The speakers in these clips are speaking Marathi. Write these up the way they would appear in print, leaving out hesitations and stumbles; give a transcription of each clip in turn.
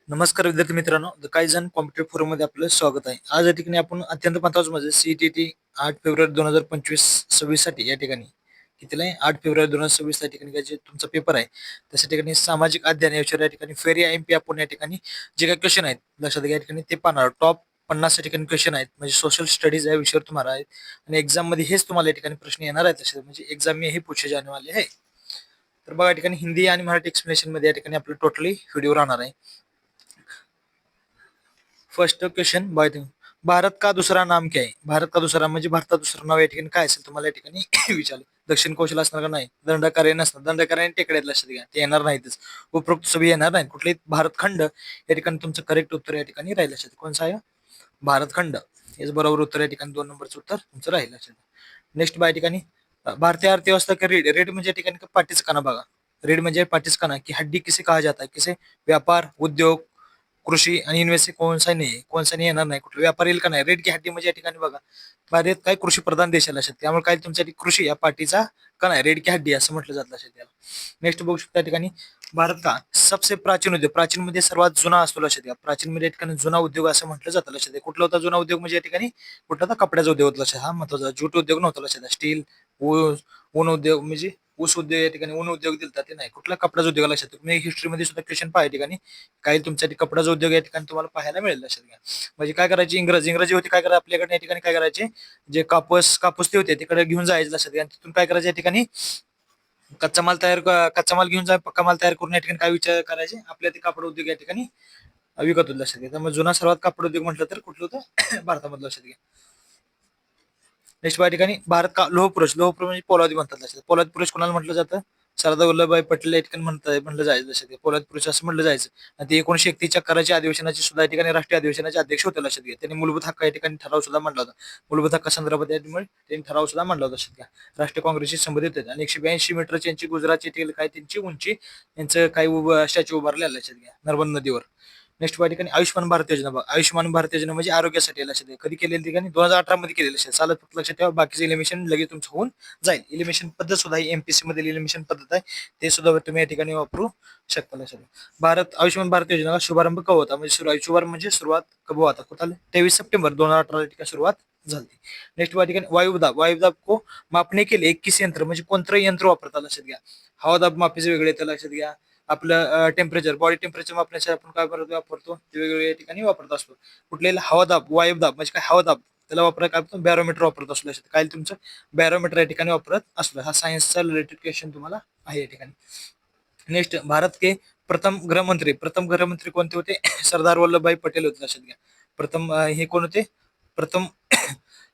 नमस्कार विद्यार्थी मित्रांनो, द कायझन कॉम्पिटिटिव्ह फोरम मध्ये आपलं स्वागत आहे. आज या ठिकाणी आपण अत्यंत महत्त्वाचं म्हणजे सीईटी 8 फेब्रुवारी 2025-26 साठी या ठिकाणी कितीला आहे 8 फेब्रुवारी 2026 या ठिकाणी जे तुमचा पेपर आहे त्याच्या ठिकाणी सामाजिक अध्ययन याविषयी या ठिकाणी फेरी एमपी आपण या ठिकाणी जे काही क्वेश्चन आहेत लक्षात घ्या. या ठिकाणी ते पाहणार टॉप 50 या ठिकाणी क्वेश्चन आहेत म्हणजे सोशल स्टडीज या विषयावर तुम्हाला आहेत आणि एक्झाम मध्ये हेच तुम्हाला या ठिकाणी प्रश्न येणार आहेत लक्षात म्हणजे एक्झाम में हे पूछे जाने वाले आहे. तर बघा या ठिकाणी हिंदी आणि मराठी एक्सप्लेनेशन मध्ये या ठिकाणी आपलं टोटली व्हिडिओ राहणार आहे. फर्स्ट क्वेश्चन बाय भारत का दूसरा नाम क्या है? भारत का दूसरा म्हणजे भारतात दुसरं नाव या ठिकाणी काय असेल तुम्हाला या ठिकाणी विचारले. दक्षिण कौशल असणार का नाही, दंडकारण्य नसणार, दंडकारण्य टेकड्यात लक्षात घ्या ते येणार नाहीतच. उपरोक्त सभी येणार नाही. कुठले भारतखंड या ठिकाणी तुमचं करेक्ट उत्तर या ठिकाणी राहील लक्षात. कोणचं आहे भारतखंड हेच बरोबर उत्तर या ठिकाणी 2 नंबरचं उत्तर तुमचं राहील लक्षात. नेक्स्ट बाय ठिकाणी भारतीय अर्थव्यवस्था का रीड रेड म्हणजे या ठिकाणी पाठीचं काना बघा. रेड म्हणजे पाठीचं काना की हड्डी किसे कहा जाता है, किसे व्यापार उद्योग कृषी आणि इन्व्हेस्ट कोणसा नाही येणार नाही. कुठला व्यापार येईल का नाही. रेड की हड्डी म्हणजे या ठिकाणी बघा भारत काय कृषी प्रधान देश आहे लक्षात. त्यामुळे काय तुमच्यासाठी कृषी या पार्टीचा का नाही रेड की हड्डी असं म्हटलं जात लक्षात त्याला. नेक्स्ट बघू शकता या ठिकाणी भारत का सबसे प्राचीन उद्योग, प्राचीन मध्ये सर्वात जुना असतो लक्षात घ्या. प्राचीन मध्ये या ठिकाणी जुना उद्योग असं म्हटलं जातं लक्षात घ्या. कुठला होता जुना उद्योग म्हणजे या ठिकाणी कुठला होता कपड्याचा उद्योग होता लक्षात. हा महत्वाचा जूट उद्योग नव्हता लक्षात घ्या. स्टील ऊन उद्योग म्हणजे ऊस उद्योग या ठिकाणी ऊन उद्योग दिलता ते नाही. कुठला कपडाचा उद्योग लक्षात. तुम्ही हिस्ट्रीमध्ये सुद्धा क्वेश्चन पाहा ठिकाणी काही तुमच्यासाठी कपडाचा उद्योग या ठिकाणी तुम्हाला पाहायला मिळेल लक्षात घ्या. म्हणजे काय करायचे इंग्रजी होती काय करा आपल्याकडे या ठिकाणी काय करायचे जे कापूस ते होते तिकडे घेऊन जायचे लक्षात घ्या. तिथून काय करायचे या ठिकाणी कच्चा माल घेऊन जा पक्का माल तयार करून या ठिकाणी काय विचार करायचे आपल्या ते कापड उद्योग या ठिकाणी विकत होते लक्षात घ्या. त्यामुळे जुना सर्वात कापड उद्योग म्हटलं तर कुठलं होतं भारतामधलं लक्षात घ्या. नेक्स्ट या ठिकाणी भारत का लोह पुरुष म्हणजे पोलादी म्हणतात लक्षात. पोलाद पुरुष कोणाला म्हटलं जातं सरदार वल्लभभाई पटेल या ठिकाणी म्हटलं जायचं लक्षात घ्या. पोलाद पुरुष असं म्हटलं जायचं. आणि ते 1931च्या कराच्या अधिवेशनाचे सुद्धा या ठिकाणी राष्ट्रीय अधिवेशनाचे अध्यक्ष होते लक्षात घ्या. त्यांनी मूलभूत हक्क या ठिकाणी ठराव सुद्धा मांडला होता. मूलभूत हक्क संदर्भात त्यांनी ठराव सुद्धा मांडला होता लक्षात घ्या. राष्ट्रीय काँग्रेसशी संबंधित होते आणि 182 मीटरची यांची गुजरातची काय त्यांची उंची यांचं काही स्टॅच्यू उभारलेला लक्षात घ्या नर्मदा नदीवर. नेक्स्ट या ठिकाणी आयुष्यमान भारत योजना बघा. आयुष्यमान भारत योजना म्हणजे आरोग्यासाठी लक्षात घ्या. कधी केलेली ठिकाणी 2018 मध्ये केलेलं लक्षात. चालत फक्त लक्षात ठेवा बाकीचे इलिमिशन लगेच तुमचं होऊन जाईल. इलिमिशन पद्धत सुद्धा ही एमपीसी मध्ये इलिमिशन पद्धत आहे ते सुद्धा तुम्ही या ठिकाणी वापरू शकता लक्षात घ्या. आयुष्यमान भारत योजना शुभारंभ कवा होता म्हणजे शुभारंभ म्हणजे सुरुवात कवा होता कुठं 23 सप्टेंबर 2018 ठिकाणी सुरुवात झाली. नेक्स्ट या ठिकाणी वायुदाब को मापणे के लिए 21 यंत्र म्हणजे कोणतं यंत्र वापरतात लक्षात घ्या. हवादाब मापीचे वेगळे येतं लक्षात घ्या. आपलं टेम्परेचर बॉडी टेम्परेचर मापण्यासाठी आपण काय वापरतो ते वेगवेगळ्या ठिकाणी वापरत असतो. कुठलेला हवादाब वायुदाब म्हणजे काय हवादाब त्याला वापरायला काय करतो बॅरोमीटर वापरत असलो लक्षात. काय तुमचं बॅरोमीटर या ठिकाणी वापरत असलो. हा सायन्सचा रिलेटेड क्वेश्चन तुम्हाला आहे या ठिकाणी. नेक्स्ट भारत के प्रथम गृहमंत्री कोणते होते सरदार वल्लभभाई पटेल होते लक्षात घ्या. प्रथम हे कोण होते प्रथम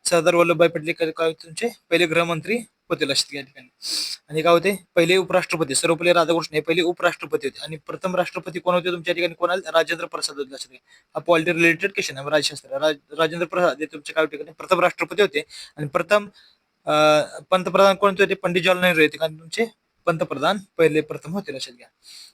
सरदार वल्लभभाई पटेल काय होते तुमचे पहिले गृहमंत्री होते लक्षात घ्या ठिकाणी. आणि काय होते पहिले उपराष्ट्रपती सर्वपल्ली राधाकृष्ण हे पहिले उपराष्ट्रपती होते आणि प्रथम राष्ट्रपती कोण होते तुमच्या ठिकाणी कोणाला राजेंद्र प्रसाद होते लक्षात घ्या. हा पॉलिटी रिलेटेड क्वेश्चन आहे राज्यशास्त्र. राजेंद्र प्रसाद हे तुमच्या काय ठिकाणी प्रथम राष्ट्रपती होते आणि प्रथम पंतप्रधान कोणते होते पंडित जवाहरलाल नेहरू होते कारण तुमचे पंतप्रधान पहिले प्रथम होते लक्षात घ्या.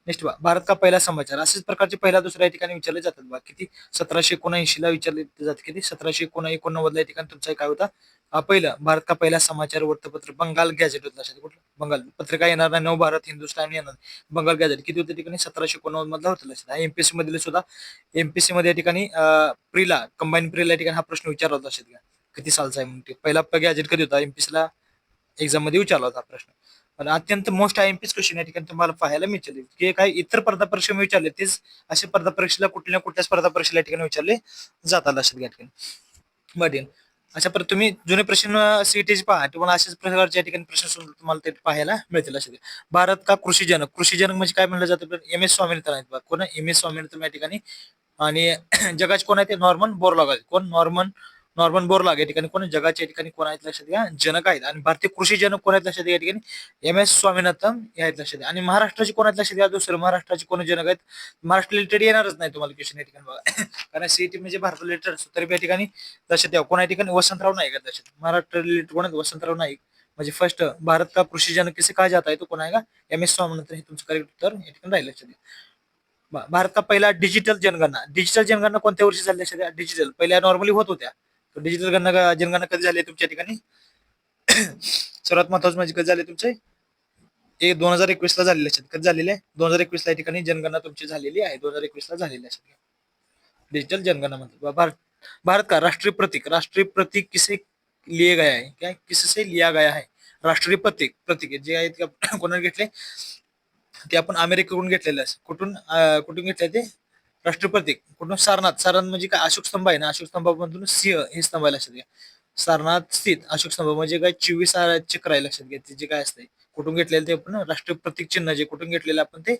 नेक्स्ट भारत का पहिला समाचार असेच प्रकारचे पहिला दुसऱ्या ठिकाणी विचारले जातात बा किती 1779 ला विचारले जाते किती 1789 या ठिकाणी तुमचा काय होता पहिलं भारत का पहिला समाचार वृत्तपत्र बंगाल गॅझेट होतं लक्षात कुठलं बंगाल पत्रिका येणार नाही नव भारत हिंदुस्तान येणार बंगाल गॅझेट किती होते ठिकाणी 1789 मधला होतं लक्षात. एमपीएससी मधले सुद्धा एमपीएससी मध्ये या ठिकाणी कंबाईन प्रीला या ठिकाणी हा प्रश्न विचारला होता लक्षात घ्या किती सालचा आहे म्हणून पहिला गॅझेट कधी होता एमपीएससी ला एक्झाम मध्ये विचारला होता प्रश्न. पण अत्यंत मोस्ट आयएमपीएस क्वेश्चन या ठिकाणी तुम्हाला पाहायला मिळाले की काही इतर स्पर्धा परीक्षा विचारले तेच असे स्पर्धा परीक्षेला कुठल्या कुठल्या स्पर्धा परीक्षेला या ठिकाणी विचारले जातात लक्षात घ्या ठिकाणी बट अशा परत तुम्ही जुने प्रश्न सीईटीचे पहा तुम्हाला अशाच प्रकारच्या ठिकाणी प्रश्न तुम्हाला ते पाहायला मिळतील लक्षात घ्या. भारत का कृषीजनक म्हणजे काय म्हणलं जातं एम एस स्वामीनाथन आहेत बघा. कोण एम एस स्वामीनाथन या ठिकाणी आणि जगाचे कोण आहे ते नॉर्मन बोरलॉग आहेत. कोण नॉर्मन बोरलॉग या ठिकाणी कोण जगाच्या ठिकाणी कोण आहेत लक्षात घ्या जनक आहेत. आणि भारतीय कृषी जनक कोण आहेत लक्षात घ्या या ठिकाणी एम एस स्वामीनाथन हे आहेत लक्षात घ्या. आणि महाराष्ट्राचे कोण आहेत लक्षात घ्या दुसरं महाराष्ट्राचे कोण जनक आहेत महाराष्ट्र रिलेटेड येणारच नाही तुम्हाला क्वेश्चन या ठिकाणी बघा कारण सीईटी म्हणजे भारत रिलेटेड असतो तरी या ठिकाणी लक्षात द्या कोणा ठिकाणी वसंतराव नाईक आहेत लक्षात. महाराष्ट्र रिलेटेड कोण आहेत वसंतराव नाईक म्हणजे फर्स्ट भारत का कृषी जनक किसे कहा जाता है तो कोण आहे का एम एस स्वामीनाथन हे तुमचं करेक्ट उत्तर या ठिकाणी राहील लक्षात घ्या. भारत का पहिला डिजिटल जनगणना कोणत्या वर्षी झाली लक्षात घ्या. डिजिटल पहिल्या नॉर्मली होत होत्या डिजिटल जनगणना कधी झाली तुमच्या ठिकाणी सर्वात महत्वाचं म्हणजे कधी झाले तुमचे 2021 ला झालेले लक्षात. कधी झालेले आहे? 2021 ला या ठिकाणी जनगणना तुमची झालेली आहे. 2021 ला झालेली आहे. डिजिटल जनगणना म्हणतात. भारत भारत का राष्ट्रीय प्रतीक किसे लिए गया है? क्या किससे लिया गया है? राष्ट्रीय प्रतीक जे आहेत ते कोणाने घेतले? ते आपण अमेरिकेकडून घेतलेलं आहे. कुठून घेतलंय ते? राष्ट्रीय प्रतीक कुठून? सारनाथ म्हणजे काय? अशोक स्तंभ आहे ना, अशोक स्तंभामधून सिंह हे स्तंभ आहे, लक्षात घ्या. सारनाथ स्थित अशोक स्तंभ म्हणजे काय? 24 चक्र आहे, लक्षात घ्या. ते जे काय असते कुठून घेतलेलं ते आपण राष्ट्रीय प्रतीक चिन्ह जे कुठून घेतलेलं आपण ते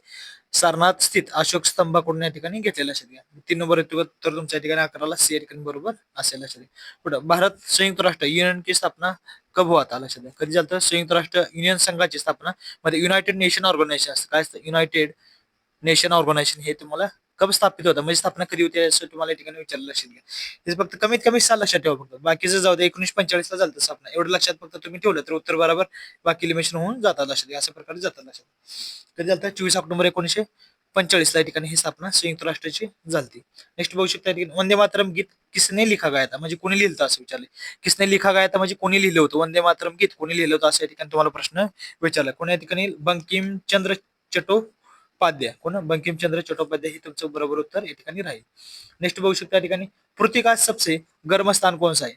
सारनाथ स्थित अशोक स्तंभाकडून या ठिकाणी घेतलेलं, लक्षात घ्या. 3 नंबर येतो तर तुमच्या ठिकाणी 11ला सी या ठिकाणी बरोबर असेल, लक्षात घ्या. पुढं भारत संयुक्त राष्ट्र युनियन की स्थापना कब हुआ था? लक्षात घ्या. कधी झालं? संयुक्त राष्ट्र युनियन संघाची स्थापना मध्ये युनायटेड नेशन ऑर्गनायझेशन असतं. काय असतं? युनायटेड नेशन ऑर्गनायझेशन हे तुम्हाला कब स्थापित होतं, म्हणजे स्थापना कधी होती असं तुम्हाला या ठिकाणी विचारलं, लक्षात घ्या. हे फक्त कमीत कमी साल लक्षात ठेवा. फक्त बाकीचं जाऊ दे. 1945 ला झालं स्थापना, एवढं लक्षात फक्त तुम्ही ठेवलं तर उत्तर बरोबर बाकी लिमिशन होऊन जातात, लक्षात घ्या. अशा प्रकारे जातात, लक्षात. कधी झालं? 24 ऑक्टोबर 1945 ला या ठिकाणी ही स्थापना संयुक्त राष्ट्राची झाली. नेक्स्ट बघू शकता वंदे मातरम गीत किसने लिखा गया था, म्हणजे कोणी लिहिलं असं विचारले. किसने लिखा गया था म्हणजे कोणी लिहिलं होतं? वंदे मातरम गीत कोणी लिहिलं होतं असं या ठिकाणी तुम्हाला प्रश्न विचारला. कोणी या ठिकाणी? बंकिमचंद्र चट्टोपाध्याय. कोण? बंकिमचंद्र चट्टोपाध्याय हे तुमचं बरोबर उत्तर या ठिकाणी राहील. नेक्स्ट बघू शकता या ठिकाणी पृथ्वी का सबसे गर्म स्थान कौन सा है?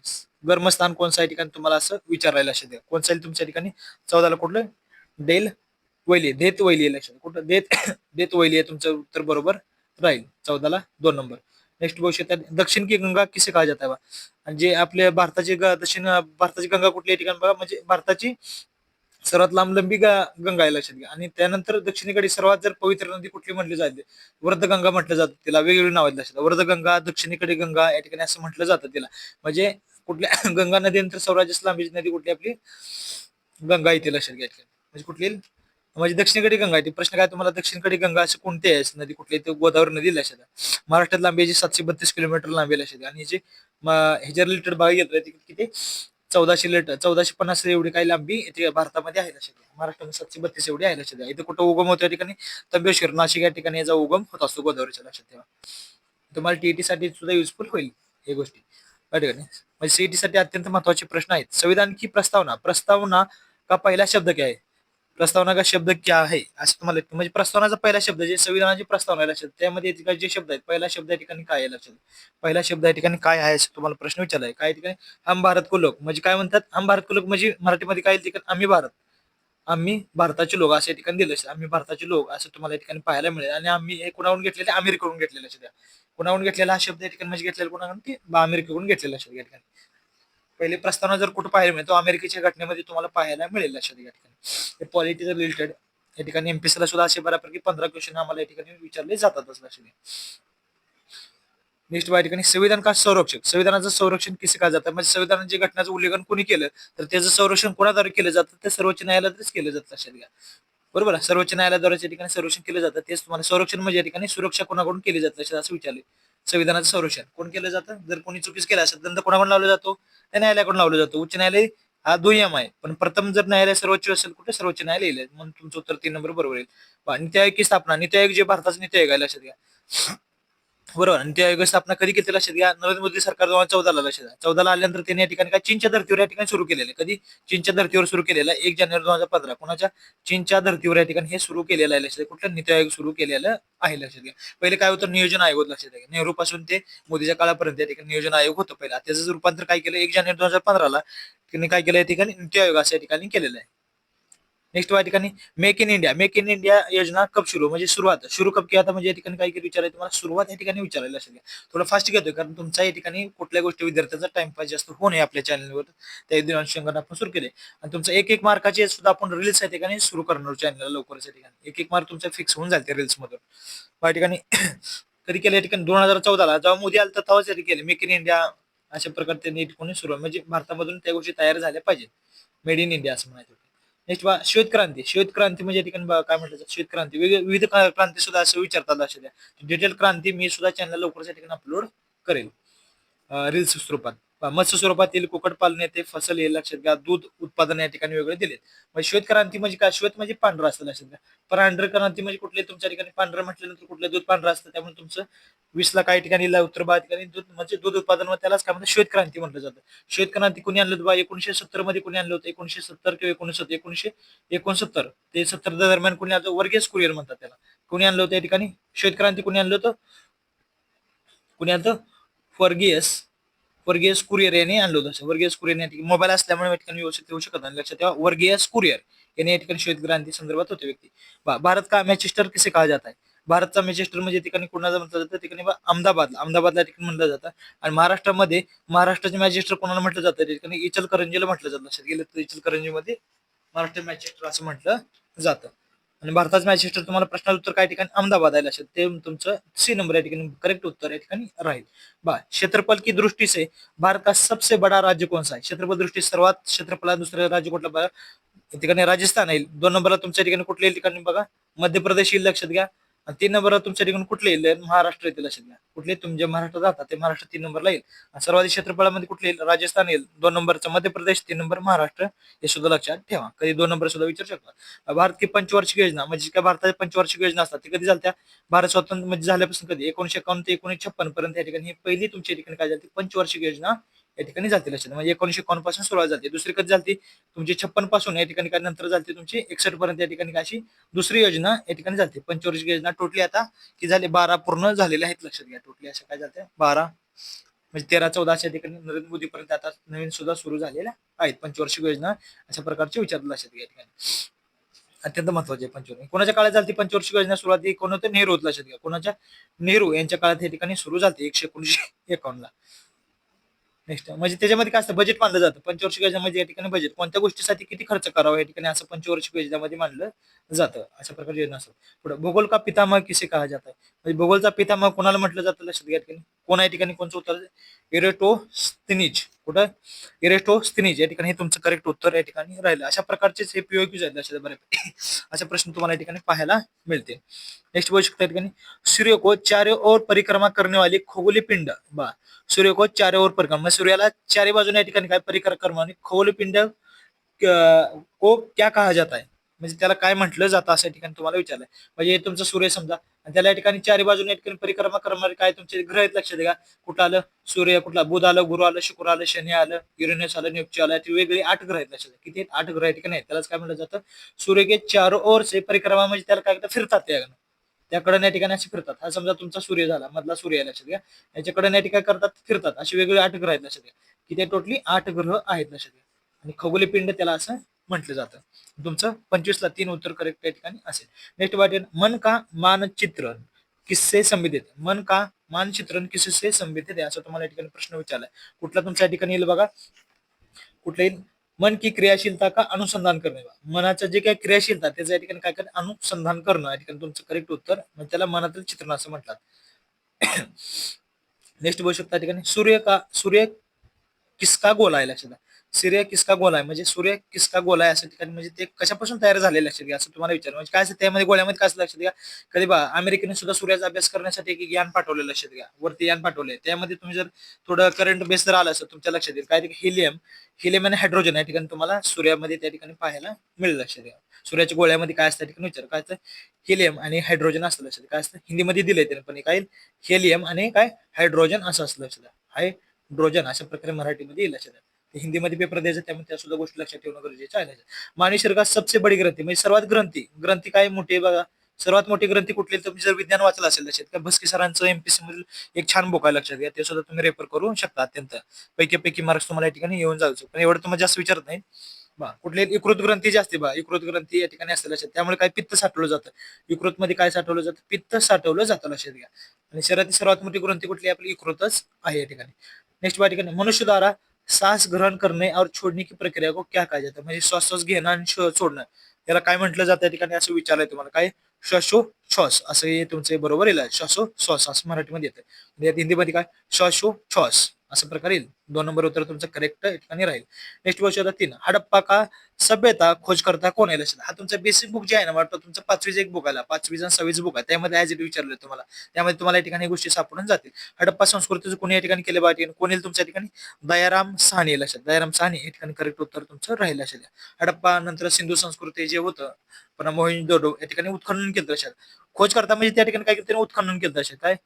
गर्म स्थान कोण सा या ठिकाणी तुम्हाला असं विचारायला, लक्षात द्या. कोणसा येईल तुमच्या ठिकाणी? 14ला कुठलं? डेल वैली, देत वैली, लक्षात. कुठं? देत वैली आहे तुमचं उत्तर बरोबर राहील. 14ला 2 नंबर. नेक्स्ट बघू शकता दक्षिण की गंगा किसे कहा जाता है? आणि जे आपल्या दक्षिण भारताची गंगा कुठली या ठिकाणी बघा, म्हणजे भारताची सर्वात लांबलंबी गंगा आहे, लक्षात घ्या. आणि त्यानंतर दक्षिणेकडे सर्वात जर पवित्र नदी कुठली म्हटली जाते? वर्धगंगा म्हटलं जातं तिला. वेगवेगळी नाव आहेत, लक्षात. वर्धगंगा, दक्षिणेकडे गंगा या ठिकाणी असं म्हटलं जातं तिला. म्हणजे कुठल्या गंगा नदीनंतर सर्वात लांबीची नदी कुठली? आपली गंगा येते, लक्षात घ्या. म्हणजे कुठली? म्हणजे दक्षिणेकडे गंगा आहे. प्रश्न काय तुम्हाला? दक्षिणेकडे गंगा अशी कोणती आहे नदी कुठली? ते गोदावरी नदी, लक्षात घ्या. महाराष्ट्रात लांबी जी 732 किलोमीटर लांबी, लक्षात घ्या. आणि जे ह्याच्या रिलेटेड भाग घेतलाय ते किती? 1450 एवढी काही लांबी इथे भारतामध्ये आहे, लक्षात घ्या. महाराष्ट्रामध्ये 732 एवढी आहे, लक्षात घ्या. इथे कुठं उगम होतो? या ठिकाणी त्र्यंबकेश्वर, नाशिक या ठिकाणी याचा उगम होत असतो गोदावरीच्या, लक्षात ठेवा. तुम्हाला टीईटी साठी सुद्धा युजफुल होईल हे गोष्टी या ठिकाणी. म्हणजे सीईटी साठी अत्यंत महत्वाचे प्रश्न आहेत. संविधान की प्रस्तावना, प्रस्तावना का पहिला शब्द क्या है? प्रस्तावना का शब्द क्या आहे असं तुम्हाला, म्हणजे प्रस्तावनाचा पहिला शब्द जे संविधानाची प्रस्तावना आहे, लक्षात. त्यामध्ये जे शब्द आहेत पहिला शब्द या ठिकाणी काय आहे, लक्षात. पहिला शब्द या ठिकाणी काय आहे असं तुम्हाला प्रश्न विचारलाय. काय ठिकाणी? हम भारत को लोक, म्हणजे काय म्हणतात? हम भारत को लोक म्हणजे मराठीमध्ये काय ठिकाणी? आम्ही भारताचे लोक असं या ठिकाणी दिलं. आम्ही भारताचे लोक असं तुम्हाला या ठिकाणी पाहायला मिळेल. आणि आम्ही हे कुणाकडून घेतलेले? अमेरिकेकडून घेतलेलं, लक्षात द्या. कुणाकडून घेतलेला हा शब्द या ठिकाणी? म्हणजे घेतलेला कुणाकडून? की अमेरिकेकडून घेतलेला, लक्षात या ठिकाणी. पहिले प्रस्तावना जर कुठे पाहायला मिळतो अमेरिकेच्या घटनेमध्ये तुम्हाला पाहायला मिळेल, लक्षात या ठिकाणी. पॉलिटिकल रिलेटेड या ठिकाणी एमपीएससीला सुद्धा असे बऱ्यापैकी 15 क्वेश्चन आम्हाला या ठिकाणी विचारले जातातच, लक्षात घ्या. नेक्स्ट या ठिकाणी संविधान का संरक्षक, संविधानाचं संरक्षण किसे का जातं? म्हणजे संविधानाच्या घटनाचं उल्लेखन कोणी केलं तर त्याचं संरक्षण कोणाद्वारे केलं जातं? ते सर्वोच्च न्यायालयाद्वारेच केलं जातं, लक्षात घ्या. बरोबर आहे. सर्वोच्च न्यायालयाद्वारे या ठिकाणी संरक्षण केलं जातं. तेच तुम्हाला संरक्षण म्हणजे या ठिकाणी सुरक्षा कोणाकडून केली जाते असं विचारले. संविधानाचं संरक्षण कोण केलं जातं? जर कोणी चुकीच केलं असेल तर कोणाकडून लावला जातो? त्या न्यायालयाकडून लावलं जातं. उच्च न्यायालय हा दुय्यम आहे, पण प्रथम जर न्यायालय सर्वोच्च असेल कुठे? सर्वोच्च न्यायालय येईल. म्हणून तुमचं उत्तर 3 नंबर बरोबर येईल. नीती आयोगाची स्थापना, नीती आयोग जे भारताचं नीती आयोग आहे, लक्षात घ्या. बरोबर. आणि त्या स्थापना कधी केली? लक्षात घ्या. नरेंद्र मोदी सरकार 2014ला, लक्षात घ्या. 14ला आल्यानंतर त्यांनी या ठिकाणी काय चीनच्या धर्तीवर या ठिकाणी सुरू केलेलं. कधी? चीनच्या धर्तीवर सुरू केलेलं 1 जानेवारी 2015. कोणाच्या? चीनच्या धर्तीवर या ठिकाणी हे सुरू केलेलं आहे, लक्षात. कुठलं? नीती आयोग सुरू केलेलं आहे, लक्षात घ्या. पहिले काय होतं? नियोजन आयोग होतं, लक्षात घ्या. नेहरू पासून ते मोदीच्या काळापर्यंत या ठिकाणी नियोजन आयोग होतं पहिला. त्याचं रूपांतर काय केलं? 1 जानेवारी 2015ला त्यांनी काय केलं? या ठिकाणी नीती आयोग असं या ठिकाणी केलेलं आहे. नेक्स्ट या ठिकाणी मेक इन इंडिया योजना कब सुरू, म्हणजे सुरू कब किया था, म्हणजे या ठिकाणी काय विचारायचं तुम्हाला? सुरुवात या ठिकाणी विचारायला, लक्षात घ्या. थोडं फास्ट घेतोय कारण तुमचा या ठिकाणी कुठल्या गोष्टी विद्यार्थ्यांचा टाइमपास जास्त होऊ नये आपल्या चॅनलवर, त्या अनुषंगाने आपण सुरू केले. आणि तुमचं एक मार्काचे सुद्धा आपण रील्स या ठिकाणी सुरू करणार चॅनलला लवकरच. या ठिकाणी एक मार्क तुमचा फिक्स होऊन जाईल त्या रील्स मधून. या ठिकाणी कधी केलं? या ठिकाणी 2014ला जेव्हा मोदी आला तर तेव्हाच केले मेक इन इंडिया अशा प्रकारे त्यांनी सुरुवात, म्हणजे भारतामधून त्या गोष्टी तयार झाल्या पाहिजे. मेड इन इंडिया असं म्हणायचं. नेक्स्ट श्वेत क्रांती म्हणजे या ठिकाणी काय म्हटलं? श्वेत क्रांती विविध क्रांती सुद्धा असं विचारतात, लक्षात द्या. डिजिटल क्रांती मी सुद्धा चॅनल लवकरच या ठिकाणी अपलोड करेल रील्स स्वरूपात. मत्स्य स्वरूपातील कुक्कुटपालन येथे फसल हे लक्षात घ्या. दूध उत्पादन या ठिकाणी वेगळे दिलेत. मग श्वेत क्रांती म्हणजे काय? श्वेत म्हणजे पांढरं असतं लक्षात घ्या. पांढरं क्रांती म्हणजे कुठले तुमच्या ठिकाणी पांढरं म्हटल्यानंतर कुठलं दूध पांढरं असतं, त्यामुळे तुमचं 20ला काही ठिकाणी उत्तर भारत ठिकाणी दूध म्हणजे दूध उत्पादन त्यालाच काय म्हणतात श्वेत क्रांती म्हटलं जातं. श्वेत क्रांती कुणी आणलं होतं बा? 1970 मध्ये कुणी आणलं होतं? 1970 किंवा 1969 ते 70 दरम्यान कुणी आणलं? वर्गीस कुरिअर म्हणतात त्याला. कुणी आणलं होतं या ठिकाणी श्वेत क्रांती? कुणी आणलं होतं? कुणी आणलं? वर्गीस वर्गीस कुरिअर यांनी आणलं होतं. वर्गीस कुरिअर या ठिकाणी मोबाईल असल्यामुळे या ठिकाणी व्यवस्थित येऊ शकत नाही, लक्षात ठेवा. वर्गीस कुरिअर याने या ठिकाणी श्वेत क्रांती संदर्भात होते व्यक्ती. भारत का मॅचेस्टर किसे कहा जाता है? भारतचा मॅचेस्टर म्हणजे ठिकाणी कोणाला म्हटलं जातं? ठिकाणी अहमदाबादला ठिकाणी म्हटलं जातं. आणि महाराष्ट्रामध्ये महाराष्ट्राचे मॅचेस्टर कोणाला म्हटलं जातं? ठिकाणी इचलकरंजीला म्हटलं जातं. लक्षात गेलं तर इचलकरंजीमध्ये महाराष्ट्र मॅचेस्टर असं म्हटलं जातं. आणि भारताचं मॅचेस्टर तुम्हाला प्रश्नाचं उत्तर काय ठिकाणी अहमदाबाद आहे, लक्षात. ते तुमचं सी नंबर या ठिकाणी करेक्ट उत्तर या ठिकाणी राहील. क्षेत्रफल की दृष्टि से भारत का सबसे बड़ा राज्य कौन सा है? क्षेत्रफल दृष्टी सर्वात क्षेत्रफला दुसरं राज्य कुठलं बघा? या ठिकाणी राजस्थान येईल. 2 नंबरला तुमच्या ठिकाणी कुठले येईल ठिकाणी बघा? मध्य प्रदेश येईल, लक्षात घ्या. आणि 3 नंबरला तुमच्या ठिकाणी कुठले येईल? महाराष्ट्र येतील, लक्षात घ्या. कुठले तुमचे महाराष्ट्रात राहतात ते महाराष्ट्र 3 नंबरला येईल. आणि सर्वाधिक क्षेत्रफळामध्ये कुठले येईल? राजस्थान येईल. 2 नंबरचा मध्य प्रदेश, 3 नंबर महाराष्ट्र. हे सुद्धा लक्षात ठेवा. कधी 2 नंबर सुद्धा विचारू शकता. भारत की पंचवार्षिक योजना म्हणजे काय? भारताच्या पंचवार्षिक योजना असतात ते कधी झाल्या? भारत स्वतंत्र म्हणजे झाल्यापासून कधी? 1951 ते 1956 पर्यंत या ठिकाणी ही पहिली तुमच्या ठिकाणी काय झाली? पंचवार्षिक योजना या ठिकाणी जाते, लक्षात. म्हणजे 1951 पासून सुरुवात झाली. दुसरी कधी झाली? तुमची 56 पासून या ठिकाणी काय नंतर झाली तुमची 61 पर्यंत या ठिकाणी काय अशी दुसरी योजना या ठिकाणी झाली. पंचवार्षिक योजना टोटली आता की झाले 12 पूर्ण झालेल्या आहेत, लक्षात घ्या. टोटली अशा काय झाल्या? 12 म्हणजे 13-14 अशा ठिकाणी नरेंद्र मोदी पर्यंत आता नवीन सुद्धा सुरू झालेल्या आहेत पंचवार्षिक योजना. अशा प्रकारचे विचारलं, लक्षात घ्या. ठिकाणी अत्यंत महत्वाचे पंचवार्षिक. कोणाच्या काळात झाली पंचवार्षिक योजना सुरुवाती? कोण होते? नेहरू होत, लक्षात घ्या. कोणाच्या? नेहरू यांच्या काळात या ठिकाणी सुरू झाली 1951 ला. नेक्स्ट म्हणजे त्याच्यामध्ये काय असतं? बजेट मानलं जातं पंचवार्षिक योजनेमध्ये. या ठिकाणी बजेट कोणत्या गोष्टीसाठी किती खर्च करावा या ठिकाणी असं पंचवार्षिक योजनेमध्ये मानलं जातं. अशा प्रकारची योजना असतात. पुढे भूगोल का पितामह किसे कहा जाता है? म्हणजे भूगोलचा पितामह कोणाला म्हटलं जातं, लक्षात घ्या. ठिकाणी कोण या ठिकाणी कोणचं उत्तर? इरेटोस्थेनीज. कुठं? इरेटोस्थेनीज या ठिकाणी हे तुमचं करेक्ट उत्तर या ठिकाणी राहिलं. अशा प्रकारचेच हे पीओक्यूज आहेत, लक्षात बऱ्यापैकी. अशा प्रश्न तुम्हाला या ठिकाणी पाहायला मिळते. नेक्स्ट बघू शकता या ठिकाणी सूर्य को चारों ओर परिक्रमा करने वाली खगोलीय पिंड. सूर्य को चारों ओर परिक्रमा, सूर्याला चारी बाजूने या ठिकाणी काय परिक्रमा खगोलीय पिंड को क्या कहा जाता है? म्हणजे त्याला काय म्हटलं जातं असं ठिकाणी तुम्हाला विचारलंय. म्हणजे तुमचा सूर्य समजा आणि त्याला या ठिकाणी चारी बाजूने या ठिकाणी परिक्रमा करणारे काय तुमचे ग्रह आहेत, लक्षात घ्या. कुठं आलं? सूर्य, कुठला? बुध आलं, गुरु आलं, शुक्र आलं, शनी आलं, युरेनस आलं, नेपच्यून आलं. वेगवेगळे 8 ग्रह आहेत, लक्षात घ्या. किती आहेत? 8 ग्रह या ठिकाणी आहेत. त्यालाच काय म्हटलं जातं? सूर्य के चारों ओर से परिक्रमा म्हणजे त्याला काय फिरतात त्याकडे या ठिकाणी असे फिरतात. हा समजा तुमचा सूर्य झाला, मधला सूर्य आहे, लक्षात घ्या. याच्याकडे या ठिकाणी करतात फिरतात. असे वेगवेगळे 8 ग्रह आहेत, लक्षात घ्या. किती टोटली? 8 ग्रह आहेत, लक्षात घ्या. आणि खगोलीय पिंड त्याला असं म्हटलं जातं. तुमचं 25ला 3 उत्तर करेक्ट या ठिकाणी असेल. नेक्स्ट वाटेल मन का मानचित्रण किससे संबंधित? मन का मानचित्रण किससे संबंधित आहे असं तुम्हाला या ठिकाणी प्रश्न विचारलाय. कुठला तुमच्या ठिकाणी येईल बघा? कुठलं येईल? मन की क्रियाशीलता का अनुसंधान करणे. मनाचं जे काही क्रियाशीलता त्याचं या ठिकाणी काय करणं? अनुसंधान करणं. या ठिकाणी तुमचं करेक्ट उत्तर म्हणजे त्याला मनातील चित्रण असं म्हणतात. नेक्स्ट बघू शकता ठिकाणी सूर्य किसका गोला आहे, लक्षात घ्या. सूर्य किसका गोला आहे म्हणजे सूर्य किसका गोला आहे असं ठिकाणी म्हणजे ते कशापासून तयार झालेलं, लक्षात घ्या. असं तुम्हाला विचार म्हणजे काय असतं त्यामध्ये गोळ्यामध्ये काय असं, लक्षात घ्या. कधी बा अमेरिकेने सुद्धा सूर्याचा अभ्यास करण्यासाठी एक यान पाठवलं, लक्षात घ्या. वरती यान पाठवले. त्यामध्ये तुम्ही जर थोडं करंट बेस जर आलं असं तुमच्या लक्षात येईल काय हिलियम आणि हायड्रोजन या ठिकाणी तुम्हाला सूर्यामध्ये त्या ठिकाणी पाहायला मिळेल, लक्षात घ्या. सूर्याच्या गोळ्यामध्ये काय असतं ठिकाणी विचार काय असतं? हिलियम आणि हायड्रोजन असतं, लक्षात काय असतं? हिंदीमध्ये दिलंय त्याने पण काय हेलियम आणि काय हायड्रोजन असं असतं, लक्षात घ्या. हायड्रोजन अशा प्रकारे मराठीमध्ये येईल, लक्षात घ्या. हिंदीमध्ये पेपर द्यायचा त्यामुळे त्या सुद्धा गोष्टी लक्षात ठेवणं गरजेचं आहे. मानवी शरीरात सबसे बडी ग्रंथी म्हणजे सर्वात ग्रंथी काय मोठी आहे बघा? सर्वात मोठी ग्रंथी कुठली? तुम्ही जर विज्ञान वाचलं असेल लक्षात का भस्की सरांचं एमपीसी मधील एक छान बुक आहे, लक्षात घ्या. ते सुद्धा तुम्ही रेफर करू शकता. अत्यंत पैकी मार्क्स तुम्हाला या ठिकाणी येऊन जायचं, पण एवढं तुम्हाला जास्त विचारत नाही. कुठले यकृत ग्रंथी जी असते यकृत ग्रंथी या ठिकाणी असते, लक्षात. त्यामुळे काय पित्त साठवलं जातं. यकृत मध्ये काय साठवलं जातं? पित्त साठवलं जातं, लक्षात घ्या. आणि शरीरातील सर्वात मोठी ग्रंथी कुठली? आपली यकृतच आहे या ठिकाणी. नेक्स्ट या ठिकाणी मनुष्य द्वारा श्वास ग्रहण करणे और छोड़ने की प्रक्रिया को क्या कहा जातं? म्हणजे श्वास घेणं आणि सोडणं याला काय म्हटलं जातं या ठिकाणी असं विचारलंय तुम्हाला. काय? श्वासोच्छ्वास असं हे तुमचे बरोबर येईल. श्वासोच्छ्वास असं मराठीमध्ये येतं. हिंदीमध्ये काय? श्वासोच्छ्वास असा प्रकार येईल. 2 नंबर उत्तर तुमचं करेक्ट या ठिकाणी राहील. नेक्स्ट क्वेश्चन होता 3. हडप्पा का सभ्यता खोजकर्ता कोण आहे? लक्षात. हा तुमचा बेसिक बुक जे आहे ना, वाटतं तुमचं 5वीचं एक बुक आला, 5वी आणि 6वीचं बुक आहे. त्यामध्ये ॲज इट विचारलं तुम्हाला. त्यामध्ये तुम्हाला या ठिकाणी गोष्टी सापडून जातील. हडप्पा संस्कृतीचं कोणी या ठिकाणी केलं पाहिजे? कोण येईल तुमच्या ठिकाणी? दयाराम साहनी. लक्षात. दयाराम साहनी या ठिकाणी करेक्ट उत्तर तुमचं राहील. लक्षात. हडप्पा नंतर सिंधू संस्कृती जे होतं, पण मोहिंजोदडो या ठिकाणी उत्खनन केलं. लक्षात. खोज करता म्हणजे त्या ठिकाणी काय केलं? त्यांनी उत्खनन केलं. लक्षात. काय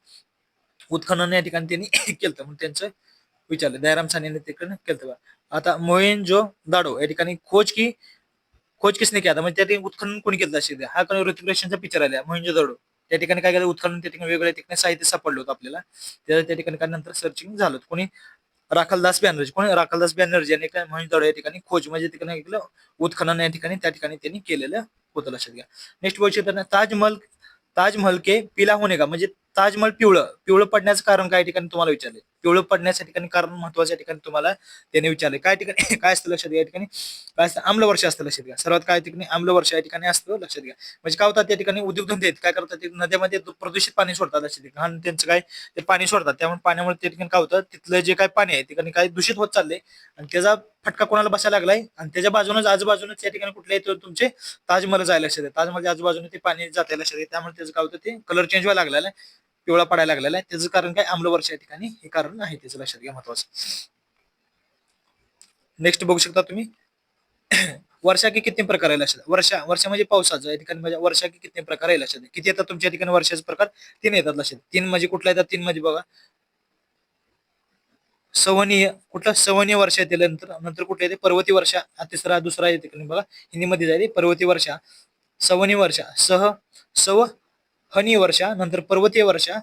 उत्खनन या ठिकाणी त्यांनी केलं, म्हणून त्यांचं विचारलं. दयाराम साहनीने तिकडे केलं बा. आता मोहेंजो दाडो या ठिकाणी खोज किसने किया था? म्हणजे त्या ठिकाणी उत्खनन कोणी केलं असेल? हा कोणी ऋतिक रोशनचा पिक्चर आला मोहेंजो दाडो. त्या ठिकाणी काय केलं? उत्खनन त्या ठिकाणी वेगवेगळ्या ठिकाणी साहित्य सापडलं होतं आपल्याला. त्या ठिकाणी काय नंतर सर्चिंग झालं. कोणी? राखालदास बॅनर्जी. कोणी? राखालदास बॅनर्जी यांनी काय मोहेंजो दाडो या ठिकाणी खोज म्हणजे ठिकाणी केलं उत्खनन या ठिकाणी त्या ठिकाणी त्यांनी केलेलं होतं. लक्षात घ्या. नेक्स्ट क्वेश्चन, ताजमहल के पिला होणे का? म्हणजे ताजमहल पिवळं पडण्याचं कारण काय ठिकाणी तुम्हाला विचारले. पिवळं पडण्याच्या ठिकाणी कारण महत्वाच्या ठिकाणी तुम्हाला त्याने विचारले. काय ठिकाणी काय असतं लक्षात घ्या. या ठिकाणी काय असतं? आम्लवर्ष असतं. लक्षात घ्या. सर्वात काय ठिकाणी आम्लवर्ष या ठिकाणी असतं. लक्षात घ्या. म्हणजे काय होतात त्या ठिकाणी उद्योगधंदे आहेत काय करतात? ते नद्यामध्ये प्रदूषित पाणी सोडतात. लक्षात घ्या. आणि त्यांचं काय ते पाणी सोडतात. त्यामुळे पाण्यामुळे त्या ठिकाणी काय होतं? तिथलं जे काय पाणी आहे ठिकाणी काय दूषित होत चाललंय आणि त्याचा फटका कोणाला बसायला लागलाय आणि त्याच्या बाजूनच आजूबाजूनच त्या ठिकाणी कुठले तुमचे ताजमहल जायला लक्षात. ताजमहलच्या आजूबाजूने ते पाणी जाते. लक्षात. त्यामुळे त्याचं काय होतं? ते कलर चेंज व्हायला लागलेला आहे, पिवळा पडायला लागलेला आहे. त्याचं कारण काय? आम्लवर्ष या ठिकाणी हे कारण आहे. त्याचं लक्षात घ्या, महत्वाचं. नेक्स्ट बघू शकता तुम्ही. वर्षा के किती प्रकार आहे? लक्षात. वर्षा म्हणजे पावसाचं या ठिकाणी. म्हणजे वर्षा के किती प्रकार आहे? लक्षात. किती येतात तुमच्या ठिकाणी वर्षाचे प्रकार? 3 येतात. लक्षात. 3 म्हणजे कुठला येतात? 3 म्हणजे बघा, सवनीय. कुठला? सवनीय वर्षा येते. नंतर कुठले येते? पर्वती वर्षा. तिसरा दुसरा येते बघा, हिंदीमध्ये जाईल पर्वती वर्षा, सवनी वर्षा, सवहनी वर्षा, नंतर पर्वतीय वर्षा,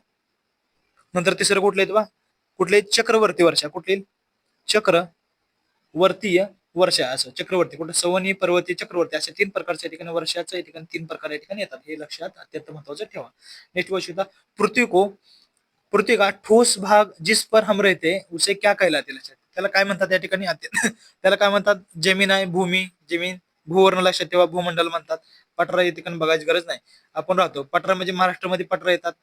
नंतर तिसरं कुठलं येतं बा? कुठले? चक्रवर्ती वर्षा. कुठले? चक्रवर्तीय वर्षा. असं चक्रवर्ती. कुठलं? सवनी, पर्वती, चक्रवर्ती अशा 3 प्रकारच्या ठिकाणी वर्षाच्या या ठिकाणी 3 प्रकार या ठिकाणी येतात. हे लक्षात अत्यंत महत्वाचं ठेवा. नेक्स्ट वर्ष होता पृथ्वी का ठोस भाग जिस पर हम रहते उसे क्या कहलाते? लक्षात. त्याला काय म्हणतात या ठिकाणी? त्याला काय म्हणतात? जमीन आहे, जमीन, भूवर्ण. लक्षात ठेवा. भूमंडल म्हणतात. पठार या ठिकाणी बघायची गरज नाही. आपण राहतो पठार म्हणजे महाराष्ट्रामध्ये पठार येतात,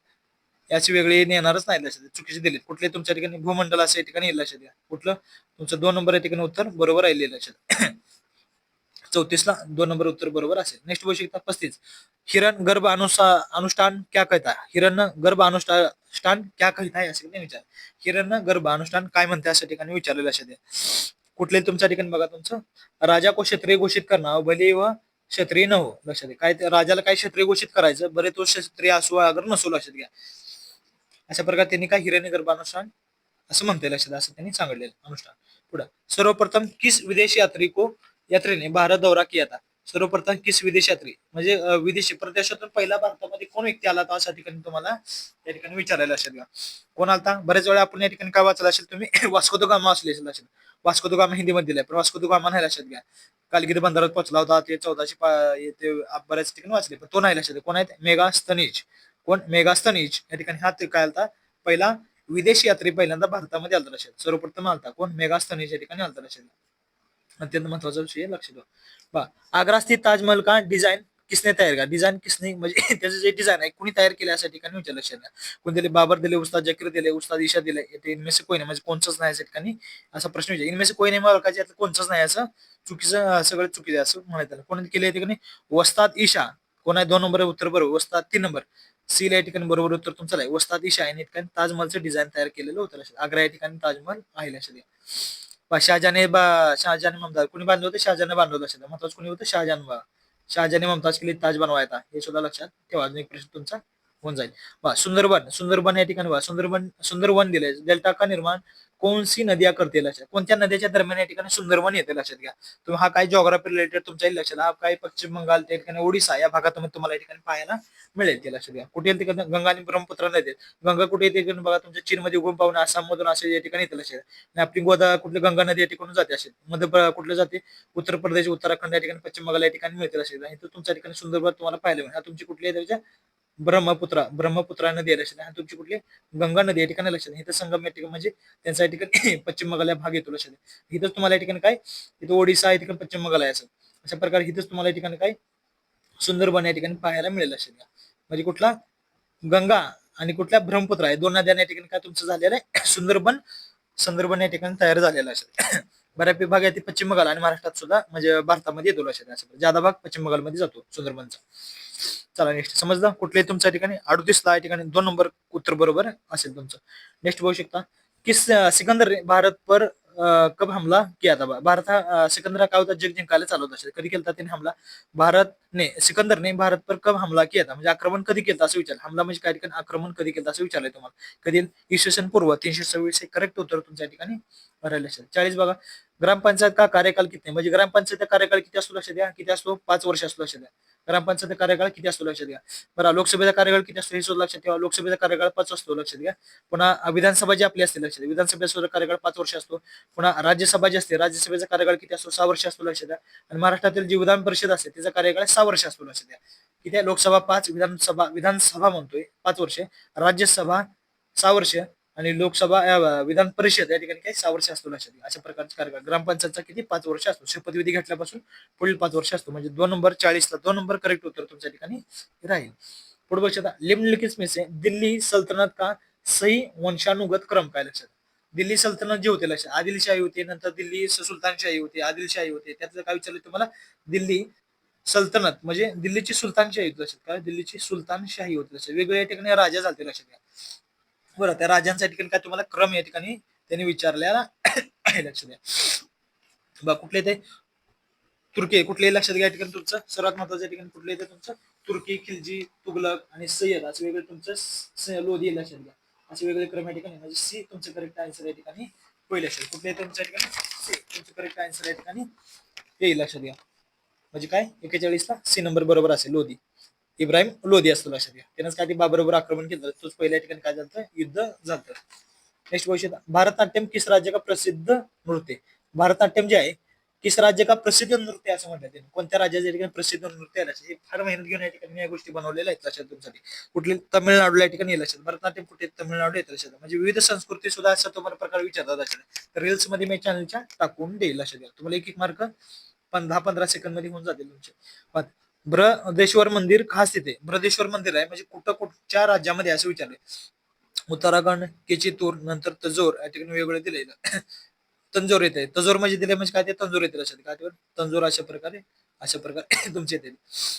याची वेगळी येणारच नाही. लक्षात. चुकीचे दिलेत. कुठले तुमच्या ठिकाणी? भूमंडल असं या ठिकाणी लक्षात घ्या. कुठलं? तुमचं 2 नंबर या ठिकाणी उत्तर बरोबर राहिले. लक्षात. 34 ला 2 नंबर उत्तर बरोबर असेल. नेक्स्ट गोष्ट 35. हिरण गर्भ अनुष्ठान क्या कहता? हिरण गर्भ अनुष्ठान क्या कहता है असं विचार. हिरण गर्भ अनुष्ठान काय म्हणते असं ठिकाणी विचारलेलं. अशा कुठले तुमच्या ठिकाणी बघा, तुमचं राजा को क्षत्रिय घोषित करणं भले व क्षत्रिय न हो. लक्षात घ्या. काय राजाला काय क्षत्रिय घोषित करायचं, बरे तो क्षत्रिय असो अगर नसो. लक्षात घ्या. अशा प्रकारे त्यांनी काय हिरण्य गर्भ अनुष्ठान असं म्हणते. लक्षात. असं त्यांनी सांगितलेलं अनुष्ठान. पुढे सर्वप्रथम किस विदेशी यात्रेने भारत दौरा किया था? सर्वप्रथम किस विदेश यात्री म्हणजे विदेशी प्रदेशातून पहिला भारतामध्ये कोण व्यक्ती आला होता अशा ठिकाणी तुम्हाला या ठिकाणी विचारायला असेल का? कोण आलता? बऱ्याच वेळा आपण या ठिकाणी काय वाचलं असेल तुम्ही? वास्को द गामा असले असेल. वास्को द गामा हिंदीमध्ये दिलाय, पण वास्को द गामा नाही लक्षात घ्या. कालगिरी बंदरात पोहोचला होता ते 1400 ते बऱ्याच ठिकाणी वाचले, पण तो नाही लक्षात. कोण आहेत? मेगास्थनीज. कोण? मेगास्थनीज या ठिकाणी हा काय आलता? पहिला विदेशी यात्री पहिल्यांदा भारतामध्ये आलता. लक्षात. सर्वप्रथम आलता कोण? मेगास्थनीज या ठिकाणी आलता. लक्षात. अत्यंत महत्वाचा विषय लक्ष द्या. पहा, आग्रा स्थित ताजमहल का डिझाईन किसने तयार का? डिझाईन किसने म्हणजे त्याचं जे डिझाईन आहे कोणी तयार केलं यासाठी ठिकाणी विचार. लक्षात द्या. कोण दिले? बाबर दिले, उस्ताद जकीर दिले, उस्ताद ईशा दिले. इनमें से कोई नाही म्हणजे कोणचंच नाही या ठिकाणी असा प्रश्न विचार. इनमें से कोई नाही मला कोणचंच नाही असं चुकीचं, सगळं चुकीचं असं म्हणायचं. कोणी केलं या ठिकाणी? वस्ताद ईशा. कोण आहे? 2 नंबर उत्तर बरोबर. वस्ताद 3 नंबर सी ला या ठिकाणी बरोबर उत्तर तुमचं आहे. वस्ताद ईशा यांनी ठिकाणी ताजमहलचं डिझाईन तयार केलेलं होतं. लक्षात. आग्रा या ठिकाणी ताजमहल आहे. लक्षात द्या. शहाजहान ममताज कोणी बांधलं होतं? शहाजहान बांधलं होतं. महत्वाचं कोणी होतं? शहाजहान ममताज केली ताज बनवायचा. हे सुद्धा लक्षात ठेवा. अजून एक प्रश्न तुमचा होऊन जाईल. सुंदरबन या ठिकाणी सुंदरवन दिले. डेल्टा का निर्माण कौन सी नद्या करते? लक्षात. कोणत्या नद्याच्या दरम्यान या ठिकाणी सुंदरवन येते? लक्षात घ्या. तुम्ही हा काय जॉग्राफी रिलेटेड तुमच्या लक्षात. हा काय पश्चिम बंगाल त्या ठिकाणी ओडिसा या भागात तुम्हाला या ठिकाणी पाहायला मिळेल. ते लक्षात घ्या. कुठे येते? गंगा आणि ब्रह्मपुत्रा नदी. गंगा कुठे येते बघा, तुमच्या चीनमध्ये उगम पाहून आसाम मधून असे या ठिकाणी येते. लक्षात. आणि आपली कुठली गंगा नदी या ठिकाणी जाते असेल. कुठले जाते? उत्तर प्रदेश, उत्तराखंड या ठिकाणी, पश्चिम बंगाल या ठिकाणी मिळते. असेल तुमच्या ठिकाणी सुंदरबन तुम्हाला पाहायला मिळेल. तुमची कुठली आहे? त्याच्या ब्रह्मपुत्रा नदी आहे. लक्षात. तुमची कुठली? गंगा नदी या ठिकाणी. लक्षात. इथं संगम या ठिकाणी म्हणजे त्यांचा या ठिकाणी पश्चिम बंगाल भाग येतो. लक्षात. इथंच तुम्हाला या ठिकाणी काय? इथं ओडिसा या ठिकाणी पश्चिम बंगाल आहे. असं अशा प्रकारे इथंच तुम्हाला या ठिकाणी काय सुंदरबन या ठिकाणी पाहायला मिळेल. लक्षात घ्या. म्हणजे कुठला? गंगा आणि कुठल्या? ब्रह्मपुत्रा आहे. 2 नद्या या ठिकाणी काय तुमचं झालेलं आहे? सुंदरबन संदर्भ या ठिकाणी तयार झालेला असेल. बऱ्यापैकी भाग आहे ते पश्चिम बंगाल आणि महाराष्ट्रात सुद्धा म्हणजे भारतामध्ये येतो लक्षात असं ज्यादा भाग पश्चिम बंगालमध्ये जातो सुंदरबनचा. चला नेक्स्ट समजलं कुठले तुमच्या ठिकाणी 38 या ठिकाणी 2 नंबर उत्तर बरोबर असेल तुमचं. नेक्स्ट बघू शकता किस सिकंदर ने भारत पर कब हमला किया था. भारत हा सिकंदर काय होता जग जिंकायला चालवत असेल कधी केला त्याने हमला. भारतने सिकंदरने भारत पर कब हमला किया था म्हणजे आक्रमण कधी केलं असं विचार. हमला म्हणजे काय ठिकाणी आक्रमण कधी केलं असं विचारलंय तुम्हाला. कधी इसवी सन पूर्व 326 हे करेक्ट उत्तर तुमच्या ठिकाणी भरायला असेल. 40 बघा ग्रामपंचायत का कार्यकाल किती म्हणजे ग्रामपंचायत कार्यकाल किती असतो लक्षात द्या. किती असतो 5 वर्ष असतो लक्षात द्या. ग्रामपंचायत कार्यकाळ किती असतो लक्षात घ्या. बरं लोकसभेचा कार्यकाळ किती असतो हे सुद्धा लक्षात ठेवा. लोकसभेचा कार्यकाळ 5 असतो लक्षात घ्या. पुन्हा विधानसभा जी आपली असते लक्षात घ्या. विधानसभेचा सुद्धा कार्यकाळ 5 वर्ष असतो. पुन्हा राज्यसभा जी असते राज्यसभेचा कार्यकाळ किती असतो 6 वर्ष असतो लक्षात घ्या. आणि महाराष्ट्रातील जी विधान परिषद असते त्याचा कार्यकाळ 6 वर्ष असतो लक्षात घ्या. किती आहे लोकसभा 5 विधानसभा म्हणतोय 5 वर्षे राज्यसभा 6 वर्ष आणि लोकसभा विधान परिषद या ठिकाणी काही 6 वर्ष असतो लक्षात घ्या. अशा प्रकारचे कार्यकाळ ग्रामपंचायतचा किती 5 वर्ष असतो. शपथविधी घेतल्यापासून पुढील 5 वर्ष असतो म्हणजे 2 नंबर 40 ला 2 नंबर करेक्ट उत्तर तुमच्या ठिकाणी राहील. पुढे बघा निम्नलिखित में से दिल्ली सल्तनत का सही वंशानुगत क्रम काय लक्षात. दिल्ली सल्तनत जे होते लक्षात आदिलशाही होती नंतर दिल्ली सुलतानशाही होती आदिलशाही होते त्यातलं काय विचारलं तुम्हाला. दिल्ली सल्तनत म्हणजे दिल्लीची सुलतानशाही होती लक्षात काय दिल्लीची सुलतानशाही होती लक्षात वेगवेगळ्या ठिकाणी राजा झाले लक्षात घ्या. बरं त्या राजांच्या ठिकाणी काय तुम्हाला क्रम या ठिकाणी त्यांनी विचारलेला आहे लक्षात द्या. बघा कुठले ते तुर्की कुठलेही लक्षात घ्या ठिकाणी तुमचं सर्वात महत्वाच्या ठिकाणी कुठले येते तुमचं तुर्की खिलजी तुगलक आणि सय्यद असे वेगळे तुमचं लोधी लक्षात घ्या. असे वेगळे क्रम या ठिकाणी म्हणजे सी तुमचं करेक्ट आन्सर या ठिकाणी पहिले असेल. कुठले तुमच्या ठिकाणी सी तुमचं करेक्ट आन्सर या ठिकाणी येईल लक्षात घ्या. म्हणजे काय 41 ला सी नंबर बरोबर असेल लोधी. इब्राहिम लोधी असतो लक्षात घ्या. त्यानंच काय ते बाबरोबर आक्रमण केलं तोच पहिल्या ठिकाणी काय झालं युद्ध झालं. नेक्स्ट क्वेश्चन भारतनाट्यम किस राज्य का प्रसिद्ध नृत्य. भारतनाट्यम जे आहे किस राज्य का प्रसिद्ध नृत्य असं म्हणतात त्यांनी. कोणत्या राज्याच्या ठिकाणी प्रसिद्ध नृत्य आहे हे फार मेहनत घेऊन या ठिकाणी या गोष्टी बनवलेल्या आहेत लक्षात तुमच्यासाठी. कुठली तमिळनाडूला या ठिकाणी लक्षात भरतनाट्यम कुठे तमिळनाडू येतं लक्षात म्हणजे विविध संस्कृती सुद्धा असं तुम्हाला प्रकार विचारतात लक्षात. तर रील्स मध्ये मी चॅनलच्या टाकून देईल लक्षात घ्या. तुम्हाला एक मार्क 10-15 सेकंद मध्ये होऊन जातील तुमचे. बृहदेश्वर मंदिर खास तिथे बृहदेश्वर मंदिर आहे म्हणजे कुठं कुठच्या राज्यामध्ये असं विचारले. उत्तराखंड केचितूर नंतर तंजोर या ठिकाणी वेगवेगळे दिलेलं. तंजोर येते तंजोर म्हणजे दिले म्हणजे काय ते तंजोर येते लक्षात काय तंजोर अशा प्रकारे तुमचे येते.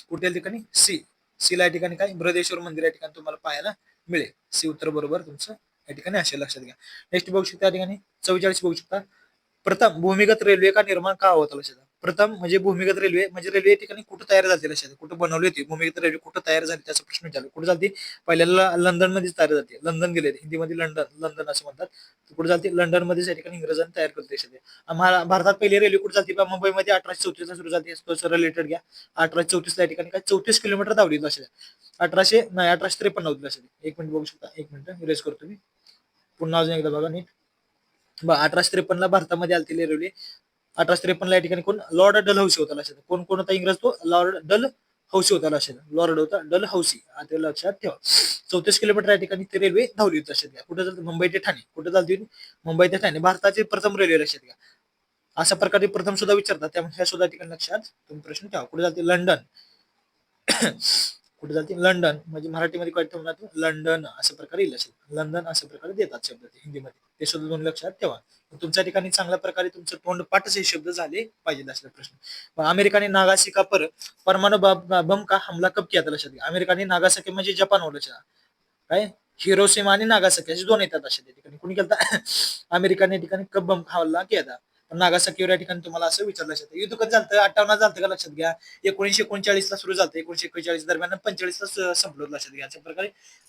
कुठल्या ठिकाणी सी ला या ठिकाणी काय बृहदेश्वर मंदिर या ठिकाणी तुम्हाला पाहायला मिळेल. सी उत्तर बरोबर तुमचं या ठिकाणी असेल लक्षात घ्या. नेक्स्ट बघू शकता या ठिकाणी 44 बघू शकता प्रथम भूमिगत रेल्वे का निर्माण का होतं लक्षात. प्रथम म्हणजे भूमिगत रेल्वे म्हणजे रेल्वे ठिकाणी कुठं तयार झाली लक्षात कुठं बनवली होती भूमिगत रेल्वे कुठं तयार झाली त्याचा प्रश्न विचारला. कुठे झाली पहिल्याला लंडन मध्येच तयार झाली. लंडन गेले हिंदीमध्ये लंडन असं म्हणतात. कुठे झाली लंडन मध्ये या ठिकाणी इंग्रजांनी तयार करते. भारतात पहिली रेल्वे कुठे झाली मुंबईमध्ये 1834 ला सुरू झाली. रिलेटेड घ्या 1834 ला या ठिकाणी काय 34 किलोमीटर धावली लक्षात. 1853 होती लक्षात. एक मिनिट बघू शकता एक मिनिट इरेज करतो मी पुन्हा अजून एकदा बघा नीट. 1853 ला भारतामध्ये आलती रेल्वे. 1853 ला या ठिकाणी कोण लॉर्ड डल हौसी होता लक्षात. कोण होता इंग्रज तो लॉर्ड डल हौसी होता लक्षात. लॉर्ड होता डल हौसी ते लक्षात ठेवा. 34 किलोमीटर या ठिकाणी ती रेल्वे धावली होती लक्षात घ्या. कुठे झाली मुंबई ते ठाणे. कुठे झाली मुंबई ते ठाणे भारताची प्रथम रेल्वे लक्षात घ्या. अशा प्रकारे प्रथम सुद्धा विचारतात त्यामुळे ह्या सुद्धा ठिकाणी लक्षात तुम्ही प्रश्न ठेवा. कुठे झाली लंडन. कुठे जाते लंडन म्हणजे मराठीमध्ये काय ठेवणार लंडन अशा प्रकारे येईल असेल. लंडन अशा प्रकारे देतात शब्द ते हिंदीमध्ये ते सुद्धा दोन लक्षात ठेवा. तुमच्या ठिकाणी चांगल्या प्रकारे तुमचं तोंड पाठच हे शब्द झाले पाहिजे असले प्रश्न. अमेरिकाने नागासाकी पर परमाणु बम का हमला कब किया था लक्षात घ्या. अमेरिकाने नागासाकी म्हणजे जपान लक्षात काय हिरोशिमा आणि नागासाकी असे दोन येतात अशा ठिकाणी. कुणी केलं अमेरिकाने ठिकाणी कब बम हमला केला था. नागासाकीवर या ठिकाणी तुम्हाला असं विचारलं जातं. युद्ध कधी झालं 58 झालं का लक्षात घ्या. 1939 ला सुरू झालं 1941 दरम्यान 45 ला संपलं लक्षात घ्या. अशा प्रकारे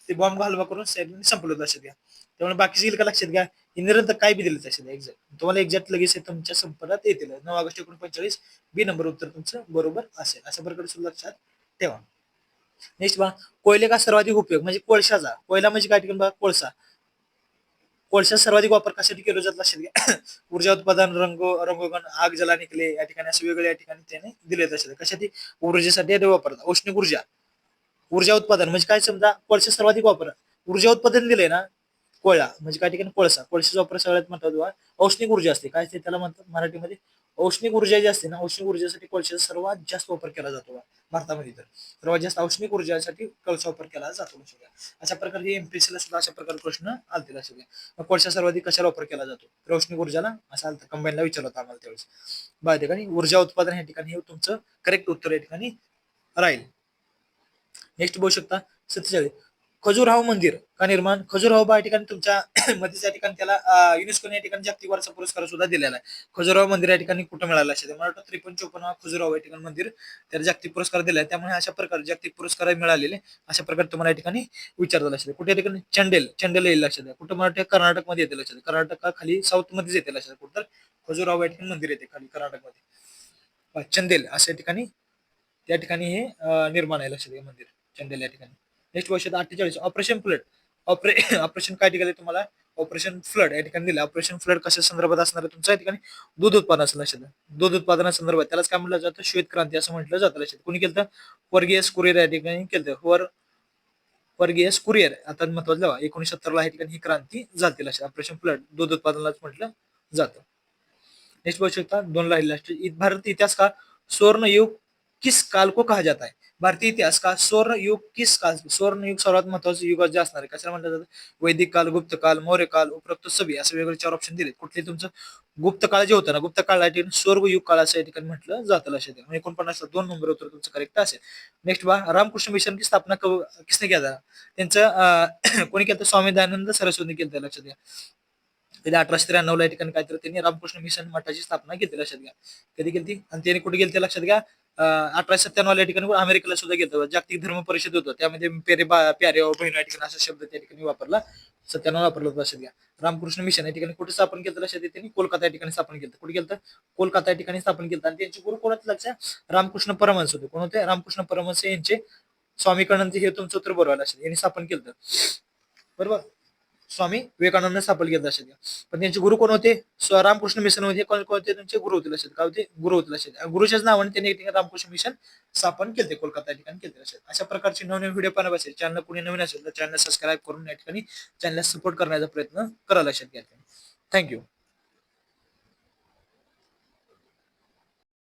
ते बॉम्ब घालवा करून संपलं लक्षात घ्या. त्यामुळे बाकीचे येईल का लक्षात घ्या. निरंतर काय बी दिलं लक्षात घ्या. एक्झॅक्ट तुम्हाला एक्झॅक्ट लगेच तुमच्या संपर्कात येतील. 9 ऑगस्ट 1945 बी नंबर उत्तर तुमचं बरोबर असेल. अशा प्रकारे सुद्धा लक्षात ठेवा. नेक्स्ट बघा कोयले का सर्वाधिक उपयोग म्हणजे कोळशाचा. कोयला म्हणजे काय ठिकाणी बघा कोळसा. कोळसा सर्वाधिक वापर कशासाठी केला जातो लक्षात घ्या. ऊर्जा उत्पादन रंगोगण आग जला निघले या ठिकाणी असे वेगवेगळ्या ठिकाणी त्याने दिले लक्षात. कशासाठी ऊर्जेसाठी वापरतात. औष्णिक ऊर्जा उत्पादन म्हणजे काय समजा कोळसा सर्वाधिक वापर ऊर्जा उत्पादन दिले ना कोयला म्हणजे काय ठिकाणी कोळशाचा वापर सगळ्यात महत्वाचा औष्णिक ऊर्जा असते. काय त्याला म्हणतात मराठीमध्ये औष्णिक ऊर्जा जी असते ना, औष्णिक ऊर्जेसाठी कोळशाचा सर्वात जास्त वापर केला जातो भारतामध्ये. तर सर्वात जास्त औष्णिक ऊर्जासाठी कोळसा वापर केला जातो. अशा प्रकारे एमपीएससीला सुद्धा अशा प्रकारे प्रश्न आलते लक्षात घ्या. मग कोळसा सर्वाधिक कशाला वापर केला जातो? तर औष्णिक ऊर्जाला असा कंबाईनला विचारलं होतं आम्हाला त्यावेळेस. बघा ठिकाणी ऊर्जा उत्पादन या ठिकाणी हे तुमचं करेक्ट उत्तर या ठिकाणी राहील. नेक्स्ट बघू शकता 47 खजुराहो मंदिर का निर्माण? खजुराहो या ठिकाणी तुमच्या मध्ये या ठिकाणी त्याला युनेस्को या ठिकाणी जागतिक वारसा पुरस्कार सुद्धा दिलेला आहे. खजुराहो मंदिर या ठिकाणी कुठं मिळाला असेल? मला वाटतं 53-54 खजुराहो या ठिकाणी मंदिर त्याला जागतिक पुरस्कार दिलाय. त्यामुळे अशा प्रकारे जागतिक पुरस्कार मिळालेले अशा प्रकारे तुम्हाला या ठिकाणी विचारलं असेल. कुठे या ठिकाणी चंडेल येईल लक्षात द्या. कुठं मला कर्नाटक मध्ये येते लक्षात द्या. कर्नाटक खाली साऊथ मध्येच येते लक्षात. कुठं खजुराहो या ठिकाणी मंदिर येते खाली कर्नाटक मध्ये. चंदेल अशा ठिकाणी त्या ठिकाणी हे निर्माण आहे लक्षात घ्या मंदिर चंदेल या ठिकाणी. नेक्स्ट वर्ष 48 ऑपरेशन फ्लड. ऑपरेशन काय ठिकाणी तुम्हाला ऑपरेशन फ्लड या ठिकाणी दिलं. ऑपरेशन फ्लड कशा संदर्भात असणार आहे तुमच्या ठिकाणी? दूध उत्पादन लक्षात द्या. दूध उत्पादनासंदर्भात त्यालाच काय म्हटलं जातं? श्वेत क्रांती असं म्हटलं जातं लक्षात. कोणी केलं? वर्गीयस कुरियर या ठिकाणी केलं. वर्गीयस कुरियर आता महत्वाचं लावा 1970 ला या ठिकाणी ही क्रांती झाली लक्षात. ऑपरेशन फ्लड दूध उत्पादनालाच म्हटलं जातं. नेक्स्ट बघू शकता 2 राहिले. भारत इतिहास का स्वर्ण युग किस काल को कहा जाता है? भारतीय इतिहास का स्वर्ण युग किस काल? स्वर्ण युग सर्वात महत्वाचं युग जे असणार आहे कशाला म्हटलं जातं? वैदिक काल, गुप्त काल, मौर्य काल, उपरोक्त सभी असे वेगवेगळे 4 ऑप्शन दिले. कुठले तुमचं गुप्त काळ जे होतं ना, गुप्त काळ या ठिकाणी स्वर्ग युग काळ असं या ठिकाणी म्हटलं जातं लक्षात द्या. 49 2 नंबर उत्तर तुमचं करेक्ट असेल. नेक्स्ट रामकृष्ण मिशन की स्थापना किसने किया था? त्यांचं कोणी केलं? स्वामी दयानंद सरस्वती केलं लक्षात घ्या. कधी 1893 ला या ठिकाणी काहीतरी त्यांनी रामकृष्ण मिशन मठाची स्थापना केली लक्षात घ्या. कधी केली आणि त्यांनी कुठे गेली लक्षात घ्या. 1897 ला या ठिकाणी अमेरिकेला सुद्धा गेलं. जागतिक धर्म परिषद होतं त्यामध्ये प्यारे बहिण या ठिकाणी असा शब्द त्या ठिकाणी वापरला. 97 वापरला होता लक्षात घ्या. रामकृष्ण मिशन या ठिकाणी कुठे स्थापन केलं लक्षात घ्या. त्यांनी कोलकाता या ठिकाणी स्थापन केलं. कुठे केलं? कोलकाता या ठिकाणी स्थापन केलं. आणि त्यांचे गुरु कोण होते लक्षात? रामकृष्ण परमहंस होते. कोण होते? रामकृष्ण परमहंस यांचे स्वामी कळंत हे तुमचं उत्तर बरोबर लक्षात. यांनी स्थापन केलं बरोबर. स्वामी विवेकानंद स्थापन केलं लक्षात घ्या. पण त्यांचे गुरु कोण होते? रामकृष्ण मिशन मध्ये कोण होते? त्यांचे गुरु होते लक्षात. काय होते? गुरु होते लक्षात. गुरुच्याच नावाने त्यांनी रामकृष्ण मिशन स्थापन केले कोलकाता या ठिकाणी केले लक्षात. अशा प्रकारचे नवीन व्हिडिओ पाहण्यासाठी असेल चॅनल कुणी नवीन असेल तर चॅनल सबस्क्राईब करून या ठिकाणी चॅनलला सपोर्ट करण्याचा प्रयत्न करा लक्षात घ्या. थँक्यू.